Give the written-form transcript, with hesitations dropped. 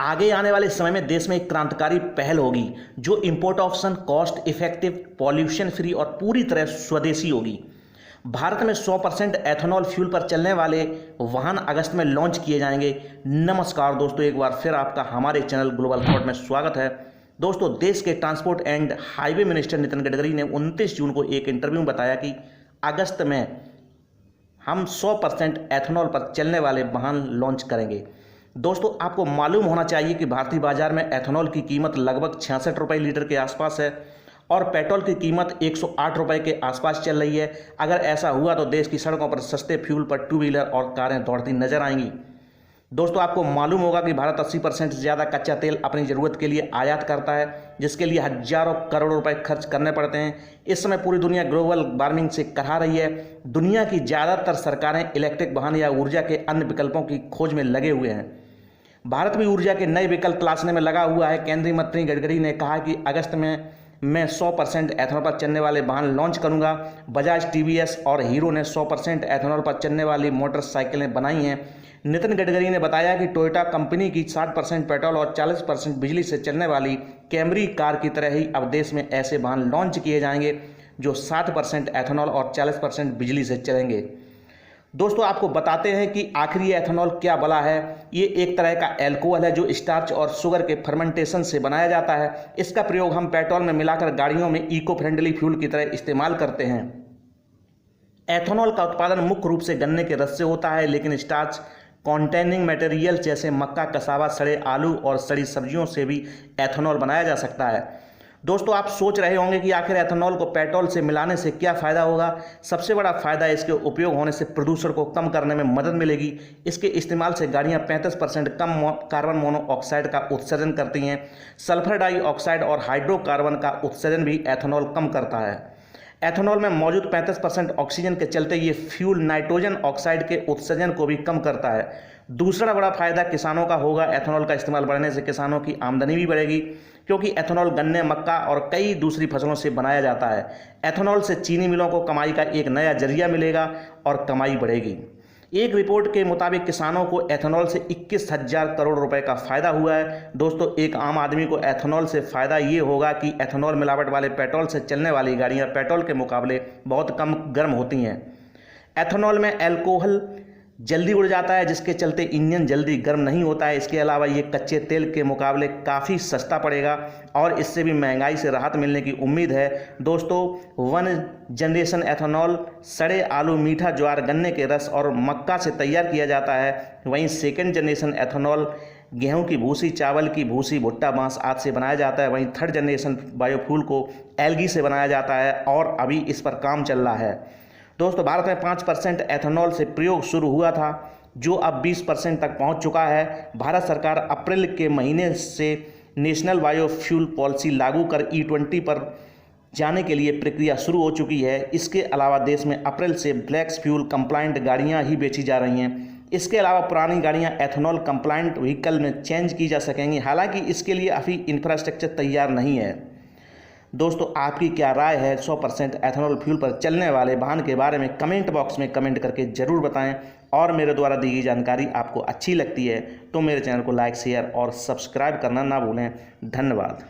आगे आने वाले समय में देश में एक क्रांतिकारी पहल होगी जो import option, cost effective, pollution free और पूरी तरह स्वदेशी होगी। भारत में 100% एथेनॉल फ्यूल पर चलने वाले वाहन अगस्त में लॉन्च किए जाएंगे। नमस्कार दोस्तों, एक बार फिर आपका हमारे चैनल ग्लोबल थॉट में स्वागत है। दोस्तों, देश के transport and highway minister Nitin Gadkari ने 29 जून को एक इंटरव्यू में बताया कि अगस्त में हम 100% एथेनॉल पर चलने वाले वाहन लॉन्च करेंगे। दोस्तों, आपको मालूम होना चाहिए कि भारतीय बाजार में एथेनॉल की कीमत लगभग 66 रुपये लीटर के आसपास है और पेट्रोल की कीमत 108 रुपये के आसपास चल रही है। अगर ऐसा हुआ तो देश की सड़कों पर सस्ते फ्यूल पर टू व्हीलर और कारें दौड़ती नजर आएंगी। दोस्तों, आपको मालूम होगा कि भारत 80% से ज़्यादा कच्चा तेल अपनी ज़रूरत के लिए आयात करता है, जिसके लिए हजारों करोड़ रुपए खर्च करने पड़ते हैं। इस समय पूरी दुनिया ग्लोबल वार्मिंग से करा रही है। दुनिया की ज़्यादातर सरकारें इलेक्ट्रिक वाहन या ऊर्जा के अन्य विकल्पों की खोज में लगे हुए हैं। भारत भी ऊर्जा के नए विकल्प तलाशने में लगा हुआ है। केंद्रीय मंत्री गडकरी ने कहा कि अगस्त में मैं 100% एथेनॉल पर चलने वाले वाहन लॉन्च करूंगा। बजाज, टीवीएस और हीरो ने 100% एथेनॉल पर चलने वाली मोटरसाइकिलें बनाई हैं। नितिन गडकरी ने बताया कि टोयोटा कंपनी की 60% पेट्रोल और 40% बिजली से चलने वाली कैमरी कार की तरह ही अब देश में ऐसे वाहन लॉन्च किए जाएंगे जो 60% एथेनॉल और 40% बिजली से चलेंगे। दोस्तों, आपको बताते हैं कि आखिर ये एथेनॉल क्या बला है। ये एक तरह का एल्कोहल है जो स्टार्च और शुगर के फर्मेंटेशन से बनाया जाता है। इसका प्रयोग हम पेट्रोल में मिलाकर गाड़ियों में इको फ्रेंडली फ्यूल की तरह इस्तेमाल करते हैं। एथेनॉल का उत्पादन मुख्य रूप से गन्ने के रस से होता है, लेकिन स्टार्च कॉन्टेनिंग मटेरियल जैसे मक्का, कसावा, सड़े आलू और सड़ी सब्जियों से भी एथेनॉल बनाया जा सकता है। दोस्तों, आप सोच रहे होंगे कि आखिर एथेनॉल को पेट्रोल से मिलाने से क्या फ़ायदा होगा। सबसे बड़ा फ़ायदा इसके उपयोग होने से प्रदूषण को कम करने में मदद मिलेगी। इसके इस्तेमाल से गाड़ियां 35% कम कार्बन मोनोऑक्साइड का उत्सर्जन करती हैं। सल्फर डाइऑक्साइड और हाइड्रोकार्बन का उत्सर्जन भी एथेनॉल कम करता है। एथेनॉल में मौजूद 35% ऑक्सीजन के चलते ये फ्यूल नाइट्रोजन ऑक्साइड के उत्सर्जन को भी कम करता है। दूसरा बड़ा फायदा किसानों का होगा। एथेनॉल का इस्तेमाल बढ़ने से किसानों की आमदनी भी बढ़ेगी, क्योंकि एथेनॉल गन्ने, मक्का और कई दूसरी फसलों से बनाया जाता है। एथेनॉल से चीनी मिलों को कमाई का एक नया जरिया मिलेगा और कमाई बढ़ेगी। एक रिपोर्ट के मुताबिक किसानों को एथेनॉल से 21,000 करोड़ रुपए का फ़ायदा हुआ है। दोस्तों, एक आम आदमी को एथेनॉल से फ़ायदा ये होगा कि एथेनॉल मिलावट वाले पेट्रोल से चलने वाली गाड़ियाँ पेट्रोल के मुकाबले बहुत कम गर्म होती हैं। एथेनॉल में अल्कोहल जल्दी उड़ जाता है, जिसके चलते इंजन जल्दी गर्म नहीं होता है। इसके अलावा ये कच्चे तेल के मुकाबले काफ़ी सस्ता पड़ेगा और इससे भी महंगाई से राहत मिलने की उम्मीद है। दोस्तों, 1 जनरेशन एथेनॉल सड़े आलू, मीठा ज्वार, गन्ने के रस और मक्का से तैयार किया जाता है। वहीं 2nd जनरेशन एथेनॉल गेहूं की भूसी, चावल की भूसी, भुट्टा, बांस आदि से बनाया जाता है। वहीं 3rd जनरेशन बायोफ्यूल को एल्गी से बनाया जाता है और अभी इस पर काम चल रहा है। दोस्तों, भारत में 5% एथेनॉल से प्रयोग शुरू हुआ था, जो अब 20% तक पहुंच चुका है। भारत सरकार अप्रैल के महीने से नेशनल बायोफ्यूल पॉलिसी लागू कर E20 पर जाने के लिए प्रक्रिया शुरू हो चुकी है। इसके अलावा देश में अप्रैल से ब्लैक फ्यूल कंप्लाइंट गाड़ियां ही बेची जा रही हैं। इसके अलावा पुरानी गाड़ियां एथेनॉल कंप्लाइंट व्हीकल में चेंज की जा सकेंगी। हालांकि इसके लिए अभी इंफ्रास्ट्रक्चर तैयार नहीं है। दोस्तों, आपकी क्या राय है 100% एथेनॉल फ्यूल पर चलने वाले वाहन के बारे में? कमेंट बॉक्स में कमेंट करके ज़रूर बताएं। और मेरे द्वारा दी गई जानकारी आपको अच्छी लगती है तो मेरे चैनल को लाइक, शेयर और सब्सक्राइब करना ना भूलें। धन्यवाद।